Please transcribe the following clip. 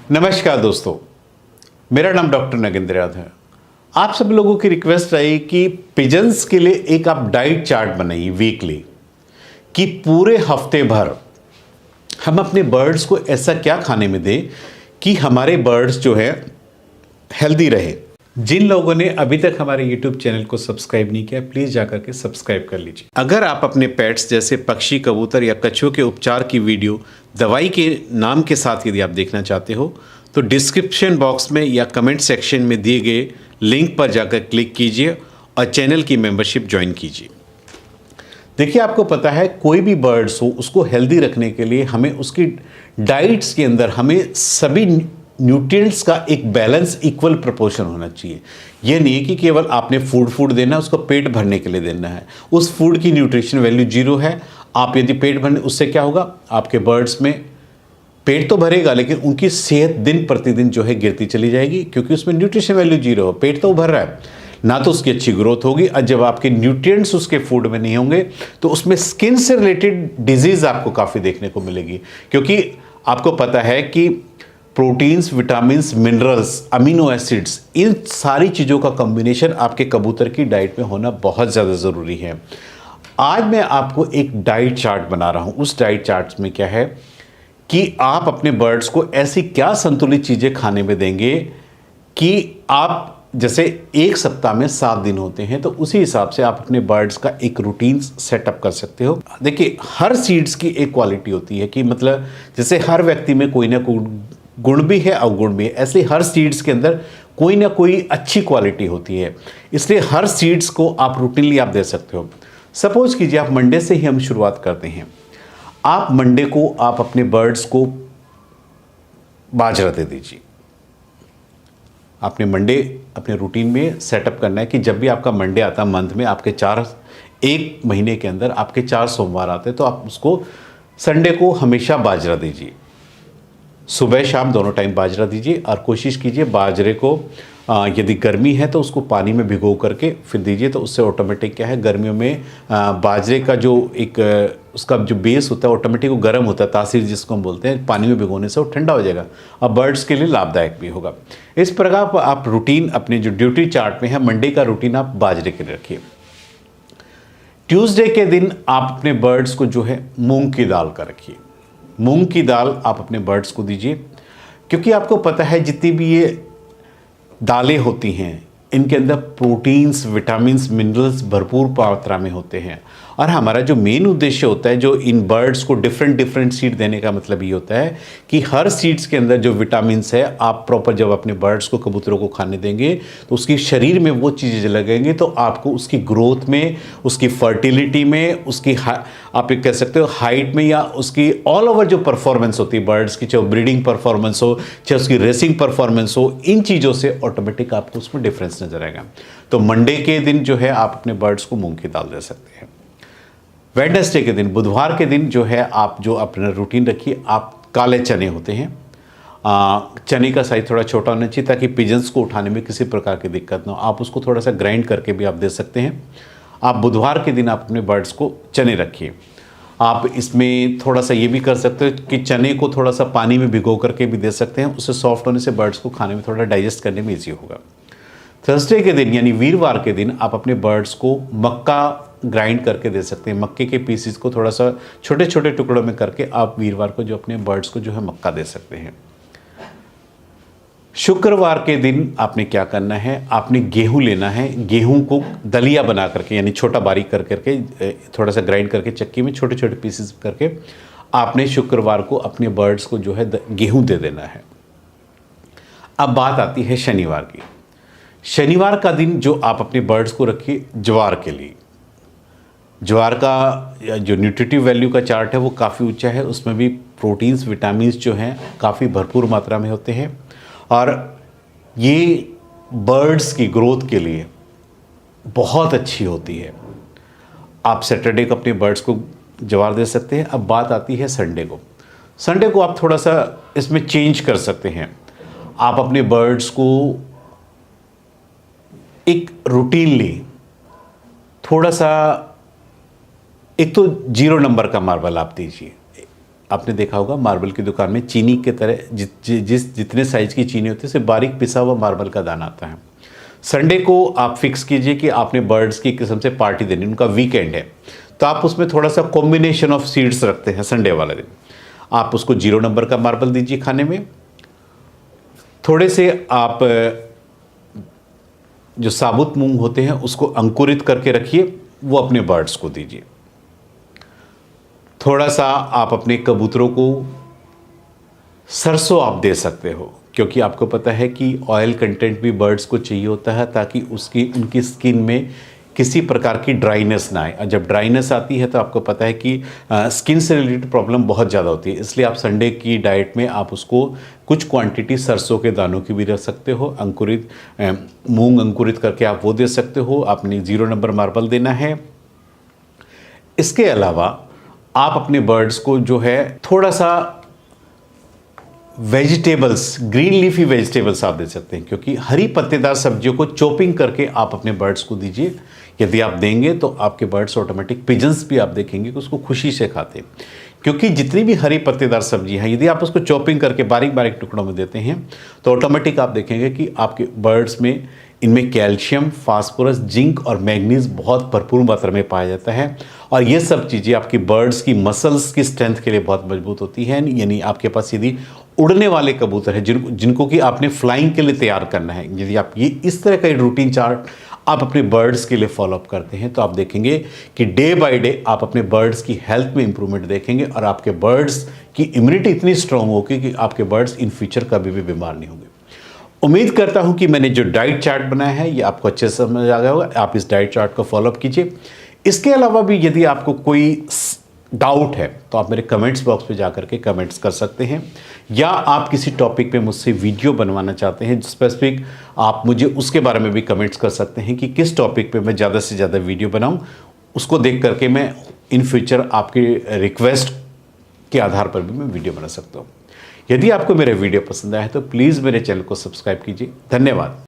नमस्कार दोस्तों, मेरा नाम डॉक्टर नगेंद्र यादव है। आप सब लोगों की रिक्वेस्ट रही कि पिजन्स के लिए एक आप डाइट चार्ट बनाइए वीकली, कि पूरे हफ्ते भर हम अपने बर्ड्स को ऐसा क्या खाने में दें कि हमारे बर्ड्स जो है हेल्दी रहे। जिन लोगों ने अभी तक हमारे YouTube चैनल को सब्सक्राइब नहीं किया, प्लीज़ जाकर के सब्सक्राइब कर लीजिए। अगर आप अपने पेट्स जैसे पक्षी, कबूतर या कछुओं के उपचार की वीडियो दवाई के नाम के साथ यदि आप देखना चाहते हो तो डिस्क्रिप्शन बॉक्स में या कमेंट सेक्शन में दिए गए लिंक पर जाकर क्लिक कीजिए और चैनल की मेंबरशिप ज्वाइन कीजिए। देखिए, आपको पता है कोई भी बर्ड्स हो उसको हेल्दी रखने के लिए हमें उसकी डाइट्स के अंदर हमें सभी न्यूट्रिएंट्स का एक बैलेंस इक्वल प्रोपोर्शन होना चाहिए। यह नहीं है कि केवल आपने फूड देना है, उसको पेट भरने के लिए देना है। उस फूड की न्यूट्रिशन वैल्यू जीरो है। आप यदि पेट भरने, उससे क्या होगा, आपके बर्ड्स में पेट तो भरेगा लेकिन उनकी सेहत दिन प्रतिदिन जो है गिरती चली जाएगी, क्योंकि उसमें न्यूट्रिशन वैल्यू जीरो हो। पेट तो भर रहा है ना, तो उसकी अच्छी ग्रोथ होगी। और जब आपके न्यूट्रिएंट्स उसके फूड में नहीं होंगे तो उसमें स्किन से रिलेटेड डिजीज आपको काफ़ी देखने को मिलेगी, क्योंकि आपको पता है कि proteins, vitamins, minerals, amino acids, इन सारी चीज़ों का कॉम्बिनेशन आपके कबूतर की डाइट में होना बहुत ज़्यादा ज़रूरी है। आज मैं आपको एक डाइट चार्ट बना रहा हूँ। उस डाइट चार्ट में क्या है कि आप अपने बर्ड्स को ऐसी क्या संतुलित चीज़ें खाने में देंगे कि आप, जैसे एक सप्ताह में 7 दिन होते हैं, तो उसी हिसाब से आप अपने बर्ड्स का एक रूटीन सेटअप कर सकते हो। देखिए, हर सीड्स की एक क्वालिटी होती है कि मतलब जैसे हर व्यक्ति में कोई ना कोई गुण भी है, अवगुण भी है, ऐसे हर सीड्स के अंदर कोई ना कोई अच्छी क्वालिटी होती है। इसलिए हर सीड्स को आप रूटीनली आप दे सकते हो। सपोज कीजिए आप मंडे से ही हम शुरुआत करते हैं। आप मंडे को आप अपने बर्ड्स को बाजरा दे दीजिए। आपने मंडे अपने रूटीन में सेटअप करना है कि जब भी आपका मंडे आता है मंथ में, आपके एक महीने के अंदर आपके 4 सोमवार आते हैं, तो आप उसको संडे को हमेशा बाजरा दीजिए। सुबह शाम दोनों टाइम बाजरा दीजिए और कोशिश कीजिए बाजरे को यदि गर्मी है तो उसको पानी में भिगो करके फिर दीजिए, तो उससे ऑटोमेटिक क्या है, गर्मियों में बाजरे का जो एक उसका जो बेस होता है ऑटोमेटिक वो गर्म होता है, तासीर जिसको हम बोलते हैं। पानी में भिगोने से वो ठंडा हो जाएगा और बर्ड्स के लिए लाभदायक भी होगा। इस प्रकार आप रूटीन अपने जो ड्यूटी चार्ट में है, मंडे का रूटीन आप बाजरे के लिए रखिए। ट्यूसडे के दिन आप अपने बर्ड्स को जो है मूंग की दाल का रखिए। मूंग की दाल आप अपने बर्ड्स को दीजिए, क्योंकि आपको पता है जितनी भी ये दालें होती हैं इनके अंदर प्रोटीन्स, विटामिन्स, मिनरल्स भरपूर मात्रा में होते हैं। और हमारा जो मेन उद्देश्य होता है जो इन बर्ड्स को डिफरेंट सीड देने का मतलब ये होता है कि हर सीड्स के अंदर जो विटामिन्स है आप प्रॉपर जब अपने बर्ड्स को, कबूतरों को खाने देंगे तो उसकी शरीर में वो चीज़ें लगेंगी, तो आपको उसकी ग्रोथ में, उसकी फर्टिलिटी में, उसकी आप ये कह सकते हो हाइट में, या उसकी ऑल ओवर जो परफॉर्मेंस होती है बर्ड्स की, चाहे ब्रीडिंग परफॉर्मेंस हो, चाहे उसकी रेसिंग परफॉर्मेंस हो, इन चीज़ों से ऑटोमेटिक आपको उसमें डिफरेंस नजर आएगा। तो मंडे के दिन जो है आप अपने बर्ड्स को मूंग की दाल दे सकते हैं। वेडनेसडे के दिन, बुधवार के दिन जो है आप जो अपना रूटीन रखिए, आप काले चने होते हैं, चने का साइज थोड़ा छोटा होना चाहिए ताकि पिजन्स को उठाने में किसी प्रकार की दिक्कत ना हो। आप उसको थोड़ा सा ग्राइंड करके भी आप दे सकते हैं। आप बुधवार के दिन आप अपने बर्ड्स को चने रखिए। आप इसमें थोड़ा सा ये भी कर सकते हो कि चने को थोड़ा सा पानी में भिगो करके भी दे सकते हैं। उससे सॉफ्ट होने से बर्ड्स को खाने में थोड़ा डाइजेस्ट करने में ईजी होगा। थर्सडे के दिन यानी वीरवार के दिन आप अपने बर्ड्स को मक्का ग्राइंड करके दे सकते हैं। मक्के के पीसेस को थोड़ा सा छोटे छोटे टुकड़ों में करके आप वीरवार को जो अपने बर्ड्स को जो है मक्का दे सकते हैं। शुक्रवार के दिन आपने क्या करना है, आपने गेहूं लेना है। गेहूं को दलिया बना करके यानी छोटा बारीक कर करके थोड़ा सा ग्राइंड करके चक्की में छोटे छोटे पीसेस करके आपने शुक्रवार को अपने बर्ड्स को जो है गेहूं दे देना है। अब बात आती है शनिवार की। शनिवार का दिन जो आप अपने बर्ड्स को रखिए ज्वार के लिए। ज्वार का जो न्यूट्रिटिव वैल्यू का चार्ट है वो काफ़ी ऊंचा है। उसमें भी प्रोटीन्स, विटामिन्स जो हैं काफ़ी भरपूर मात्रा में होते हैं और ये बर्ड्स की ग्रोथ के लिए बहुत अच्छी होती है। आप सैटरडे को अपने बर्ड्स को ज्वार दे सकते हैं। अब बात आती है संडे को। संडे को आप थोड़ा सा इसमें चेंज कर सकते हैं। आप अपने बर्ड्स को एक रूटीनली थोड़ा सा, एक तो 0 नंबर का मार्बल आप दीजिए। आपने देखा होगा मार्बल की दुकान में चीनी के तरह जितने साइज की चीनी होती है, सिर्फ बारीक पिसा हुआ मार्बल का दाना आता है। संडे को आप फिक्स कीजिए कि आपने बर्ड्स की किस्म से पार्टी देनी, उनका वीकेंड है, तो आप उसमें थोड़ा सा कॉम्बिनेशन ऑफ सीड्स रखते हैं संडे वाले दिन। आप उसको 0 नंबर का मार्बल दीजिए खाने में। थोड़े से आप जो साबुत मूंग होते हैं उसको अंकुरित करके रखिए, वो अपने बर्ड्स को दीजिए। थोड़ा सा आप अपने कबूतरों को सरसों आप दे सकते हो, क्योंकि आपको पता है कि ऑयल कंटेंट भी बर्ड्स को चाहिए होता है ताकि उनकी स्किन में किसी प्रकार की ड्राइनेस ना आए। और जब ड्राइनेस आती है तो आपको पता है कि स्किन से रिलेटेड प्रॉब्लम बहुत ज़्यादा होती है। इसलिए आप संडे की डाइट में आप उसको कुछ क्वांटिटी सरसों के दानों की भी रख सकते हो, अंकुरित मूंग अंकुरित करके आप वो दे सकते हो। आपने 0 नंबर मार्बल देना है। इसके अलावा आप अपने बर्ड्स को जो है थोड़ा सा वेजिटेबल्स, ग्रीन लीफी वेजिटेबल्स आप दे सकते हैं, क्योंकि हरी पत्तेदार सब्जियों को चॉपिंग करके आप अपने बर्ड्स को दीजिए। यदि आप देंगे तो आपके बर्ड्स ऑटोमेटिक, पिजन्स भी आप देखेंगे कि उसको खुशी से खाते हैं, क्योंकि जितनी भी हरी पत्तेदार सब्जी है यदि आप उसको चॉपिंग करके बारीक बारीक टुकड़ों में देते हैं तो ऑटोमेटिक आप देखेंगे कि आपके बर्ड्स में इनमें कैल्शियम, फास्फोरस, जिंक और मैग्नीज बहुत भरपूर मात्रा में पाया जाता है। और ये सब चीज़ें आपकी बर्ड्स की मसल्स की स्ट्रेंथ के लिए बहुत मजबूत होती है। यानी आपके पास यदि उड़ने वाले कबूतर हैं जिनको कि आपने फ्लाइंग के लिए तैयार करना है, यदि आप ये इस तरह का रूटीन चार्ट आप अपने बर्ड्स के लिए फॉलोअप करते हैं तो आप देखेंगे कि डे बाय डे आप अपने बर्ड्स की हेल्थ में इंप्रूवमेंट देखेंगे और आपके बर्ड्स की इम्यूनिटी इतनी स्ट्रांग होगी कि आपके बर्ड्स इन फ्यूचर कभी भी बीमार नहीं होंगे। उम्मीद करता हूं कि मैंने जो डाइट चार्ट बनाया है ये आपको अच्छे से समझ आ गया होगा। आप इस डाइट चार्ट को फॉलोअप कीजिए। इसके अलावा भी यदि आपको कोई डाउट है तो आप मेरे कमेंट्स बॉक्स पे जाकर के कमेंट्स कर सकते हैं, या आप किसी टॉपिक पे मुझसे वीडियो बनवाना चाहते हैं स्पेसिफिक, आप मुझे उसके बारे में भी कमेंट्स कर सकते हैं कि किस टॉपिक पे मैं ज़्यादा से ज़्यादा वीडियो बनाऊं। उसको देख करके मैं इन फ्यूचर आपके रिक्वेस्ट के आधार पर भी मैं वीडियो बना सकता हूं। यदि आपको मेरे वीडियो पसंद आया है तो प्लीज़ मेरे चैनल को सब्सक्राइब कीजिए। धन्यवाद।